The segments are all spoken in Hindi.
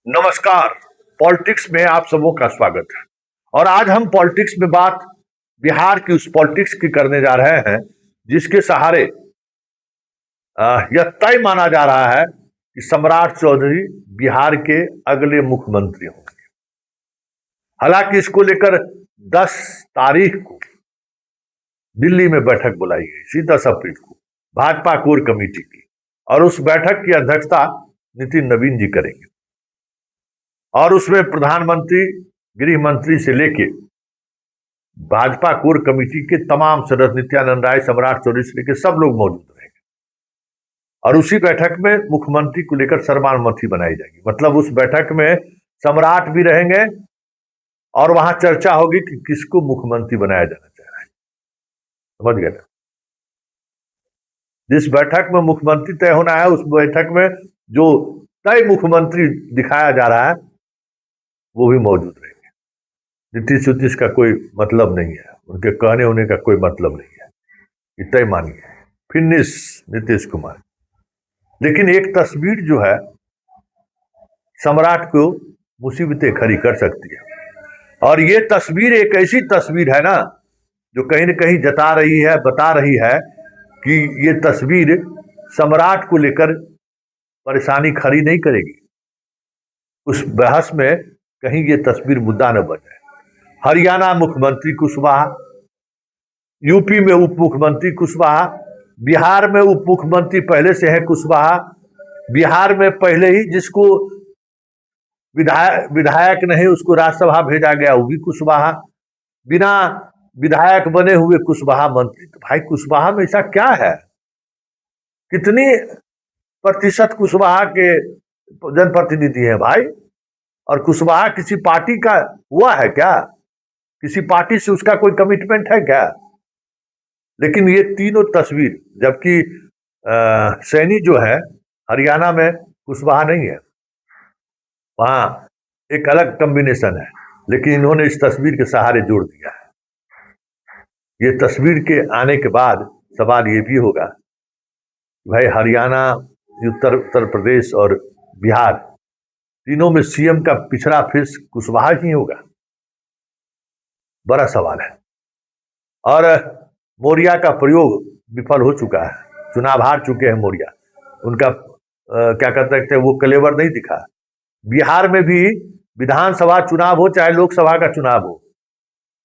नमस्कार। पॉलिटिक्स में आप सबों का स्वागत है। और आज हम पॉलिटिक्स में बात बिहार की उस पॉलिटिक्स की करने जा रहे हैं जिसके सहारे यह तय माना जा रहा है कि सम्राट चौधरी बिहार के अगले मुख्यमंत्री होंगे। हालांकि इसको लेकर 10 तारीख को दिल्ली में बैठक बुलाई गई, 10 अप्रैल को, भाजपा कोर कमेटी की, और उस बैठक की अध्यक्षता नितिन नवीन जी करेंगे। और उसमें प्रधानमंत्री, गृह मंत्री से लेके भाजपा कोर कमेटी के तमाम सदस्य, नित्यानंद राय, सम्राट चौधरी से लेके सब लोग मौजूद रहेंगे। और उसी बैठक में मुख्यमंत्री को लेकर सर्वसम्मति बनाई जाएगी। मतलब उस बैठक में सम्राट भी रहेंगे और वहां चर्चा होगी कि किसको मुख्यमंत्री बनाया जाना चाह रहा है। समझ गए ना? जिस बैठक में मुख्यमंत्री तय होना है, उस बैठक में जो तय मुख्यमंत्री दिखाया जा रहा है वो भी मौजूद रहेंगे। नीतीश उतीश का कोई मतलब नहीं है, उनके कहने होने का कोई मतलब नहीं है, ये तय मानिए। फिनिश नीतीश कुमार। लेकिन एक तस्वीर जो है सम्राट को मुसीबतें खड़ी कर सकती है। और ये तस्वीर एक ऐसी तस्वीर है ना जो कहीं न कहीं जता रही है, बता रही है कि ये तस्वीर सम्राट को लेकर परेशानी खड़ी नहीं करेगी। उस बहस में कहीं ये तस्वीर मुद्दा न बन जाए। हरियाणा मुख्यमंत्री कुशवाहा, यूपी में उप मुख्यमंत्री कुशवाहा, बिहार में उप मुख्यमंत्री पहले से है कुशवाहा, बिहार में पहले ही जिसको विधायक नहीं उसको राज्यसभा भेजा गया वो भी कुशवाहा, बिना विधायक बने हुए कुशवाहा मंत्री। तो भाई कुशवाहा में ऐसा क्या है? कितनी प्रतिशत कुशवाहा के जनप्रतिनिधि है भाई? और कुशवाहा किसी पार्टी का हुआ है क्या? किसी पार्टी से उसका कोई कमिटमेंट है क्या? लेकिन ये तीनों तस्वीर, जबकि सैनी जो है हरियाणा में कुशवाहा नहीं है, वहां एक अलग कॉम्बिनेशन है, लेकिन इन्होंने इस तस्वीर के सहारे जोड़ दिया है। ये तस्वीर के आने के बाद सवाल ये भी होगा भाई हरियाणा, उत्तर प्रदेश और बिहार तीनों में सीएम का पिछड़ा फेस कुशवाहा ही होगा? बड़ा सवाल है। और मौर्या का प्रयोग विफल हो चुका है, चुनाव हार चुके हैं मौर्या। उनका क्या कहते हैं वो कलेवर नहीं दिखा। बिहार में भी विधानसभा चुनाव हो चाहे लोकसभा का चुनाव हो,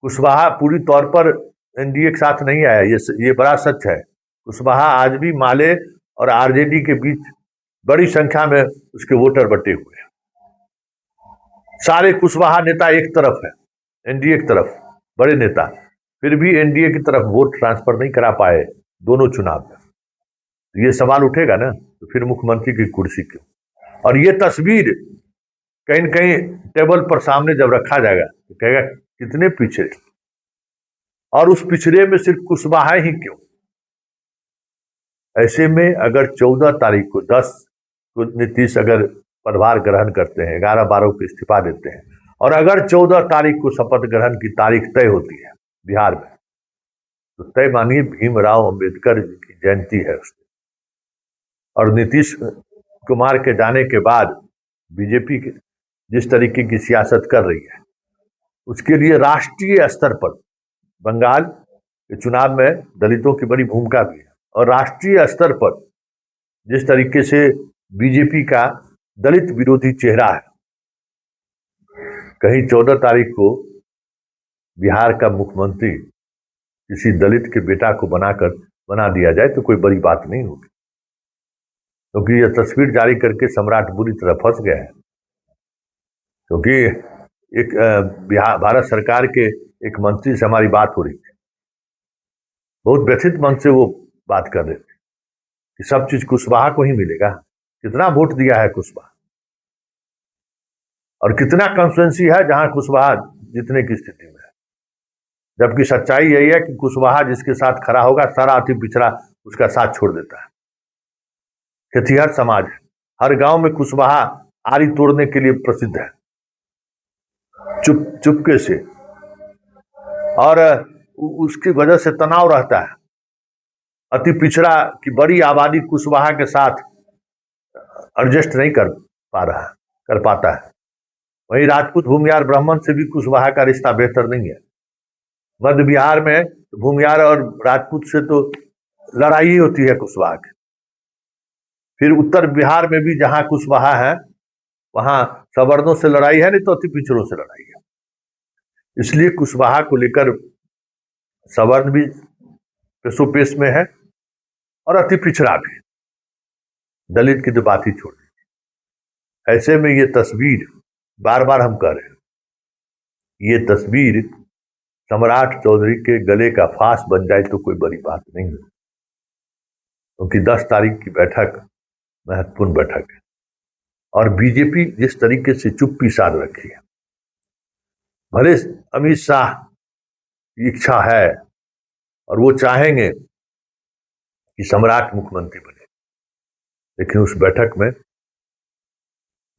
कुशवाहा पूरी तौर पर एनडीए के साथ नहीं आया। ये बड़ा सच है। कुशवाहा आज भी माले और आरजेडी के बीच बड़ी संख्या में उसके वोटर बटे हुए हैं। सारे कुशवाहा नेता एक तरफ है, एनडीए की तरफ बड़े नेता, फिर भी एनडीए की तरफ वोट ट्रांसफर नहीं करा पाए दोनों चुनाव में। ये सवाल उठेगा ना, तो फिर मुख्यमंत्री की कुर्सी क्यों? और ये तस्वीर कहीं न कहीं टेबल पर सामने जब रखा जाएगा तो कहेगा कितने पिछड़े, और उस पिछड़े में सिर्फ कुशवाहा ही क्यों? ऐसे में अगर 14 तारीख को 10 को नीतीश अगर पदभार ग्रहण करते हैं, 11-12 को इस्तीफा देते हैं, और अगर 14 तारीख को शपथ ग्रहण की तारीख तय होती है बिहार में, तो तय मानिए भीमराव अंबेडकर जी की जयंती है उसमें। और नीतीश कुमार के जाने के बाद बीजेपी जिस तरीके की सियासत कर रही है, उसके लिए राष्ट्रीय स्तर पर बंगाल के चुनाव में दलितों की बड़ी भूमिका भी है। और राष्ट्रीय स्तर पर जिस तरीके से बीजेपी का दलित विरोधी चेहरा है, कहीं 14 तारीख को बिहार का मुख्यमंत्री किसी दलित के बेटा को बना दिया जाए तो कोई बड़ी बात नहीं होगी। क्योंकि यह तस्वीर जारी करके सम्राट बुरी तरह फंस गया है। क्योंकि एक भारत सरकार के एक मंत्री से हमारी बात हो रही थी, बहुत व्यथित मन से वो बात कर रहे थे कि सब चीज कुशवाहा को ही मिलेगा। कितना वोट दिया है कुशवाहा, और कितना कॉन्स्टिट्यूएंसी है जहां कुशवाहा जीतने की स्थिति में है। जबकि सच्चाई यही है कि कुशवाहा जिसके साथ खड़ा होगा सारा अति पिछड़ा उसका साथ छोड़ देता है। खेतिहर समाज है, हर गांव में कुशवाहा आरी तोड़ने के लिए प्रसिद्ध है, चुपके से, और उसकी वजह से तनाव रहता है। अति पिछड़ा की बड़ी आबादी कुशवाहा के साथ एडजस्ट नहीं कर पा रहा है। कर पाता है। वहीं राजपूत भूमिहार ब्राह्मण से भी कुशवाहा का रिश्ता बेहतर नहीं है। मध्य बिहार में भूमिहार और राजपूत से तो लड़ाई ही होती है कुशवाहा की। फिर उत्तर बिहार में भी जहां कुशवाहा है वहां सवर्णों से लड़ाई है, नहीं तो अति पिछड़ों से लड़ाई है। इसलिए कुशवाहा को लेकर सवर्ण भी पेशोपेश में है और अति पिछड़ा भी। दलित की तो बात ही छोड़ दी। ऐसे में ये तस्वीर, बार बार हम कह रहे हैं, ये तस्वीर सम्राट चौधरी के गले का फांस बन जाए तो कोई बड़ी बात नहीं है, क्योंकि 10 तारीख की बैठक महत्वपूर्ण बैठक है और बीजेपी जिस तरीके से चुप्पी साध रखी है, भले अमित शाह की इच्छा है और वो चाहेंगे कि सम्राट मुख्यमंत्री बने, लेकिन उस बैठक में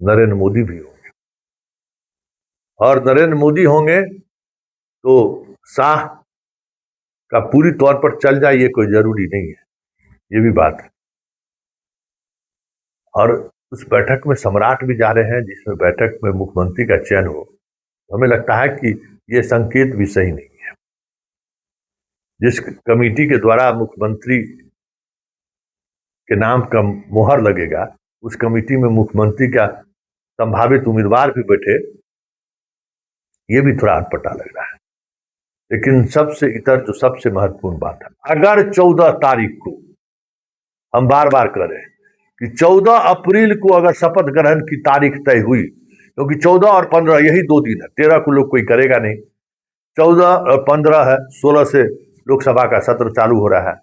नरेंद्र मोदी भी होंगे और नरेंद्र मोदी होंगे तो शाह का पूरी तौर पर चल जाए ये कोई जरूरी नहीं है, ये भी बात है। और उस बैठक में सम्राट भी जा रहे हैं, जिसमें बैठक में मुख्यमंत्री का चयन हो, हमें लगता है कि ये संकेत भी सही नहीं है। जिस कमेटी के द्वारा मुख्यमंत्री के नाम का मुहर लगेगा, उस कमेटी में मुख्यमंत्री का संभावित उम्मीदवार भी बैठे, ये भी थोड़ा अटपटा लग रहा है। लेकिन सबसे इतर जो सबसे महत्वपूर्ण बात है, अगर 14 तारीख को, हम बार बार कह रहे हैं कि 14 अप्रैल को अगर शपथ ग्रहण की तारीख तय हुई, क्योंकि 14 और 15 यही 2 दिन है, 13 को लोग कोई करेगा नहीं, 14 और 15 है, 16 से लोकसभा का सत्र चालू हो रहा है।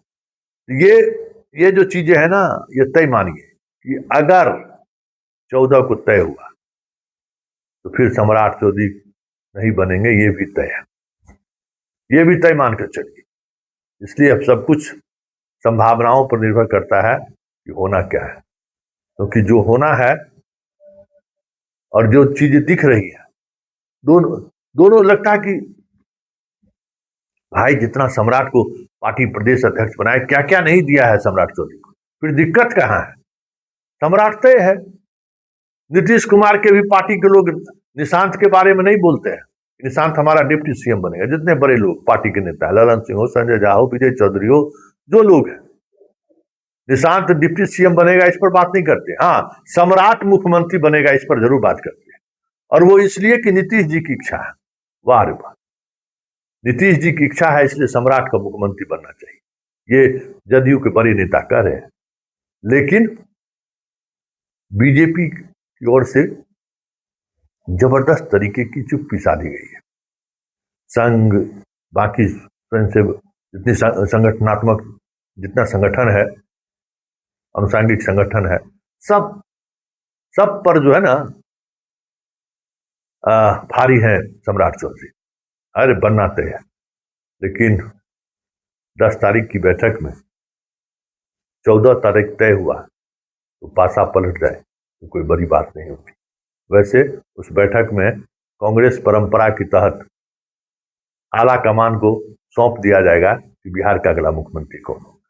ये जो चीजें है ना, ये तय मानिए कि अगर 14 को तय हुआ तो फिर सम्राट चौधरी नहीं बनेंगे, ये भी तय है, ये भी तय मानकर चलिए। इसलिए अब सब कुछ संभावनाओं पर निर्भर करता है कि होना क्या है, क्योंकि जो होना है और जो चीजें दिख रही है, दोनों लगता है कि भाई जितना सम्राट को पार्टी प्रदेश अध्यक्ष बनाए, क्या क्या नहीं दिया है सम्राट चौधरी को, फिर दिक्कत कहां है? सम्राट तय है। नीतीश कुमार के भी पार्टी के लोग निशांत के बारे में नहीं बोलते हैं, निशांत हमारा डिप्टी सीएम बनेगा। जितने बड़े लोग पार्टी के नेता है, ललन सिंह हो, संजय झा हो, विजय चौधरी हो, जो लोग हैं, निशांत डिप्टी सीएम बनेगा इस पर बात नहीं करते। हाँ, सम्राट मुख्यमंत्री बनेगा इस पर जरूर बात करते हैं, और वो इसलिए कि नीतीश जी की इच्छा है। वाह रे वाह, नीतीश जी की इच्छा है, इसलिए सम्राट का मुख्यमंत्री बनना चाहिए, ये जदयू के बड़े नेता कह रहे हैं। लेकिन बीजेपी की ओर से जबरदस्त तरीके की चुप्पी साधी गई है। संघ, बाकी स्वयंसेवक, जितनी संगठनात्मक, जितना संगठन है, अनुसांगिक संगठन है, सब पर जो है ना भारी है सम्राट चौधरी। अरे बनना तय है, लेकिन 10 तारीख की बैठक में 14 तारीख तय हुआ तो पासा पलट जाए तो कोई बड़ी बात नहीं होती। वैसे उस बैठक में कांग्रेस परंपरा के तहत आला कमान को सौंप दिया जाएगा कि बिहार का अगला मुख्यमंत्री कौन हो।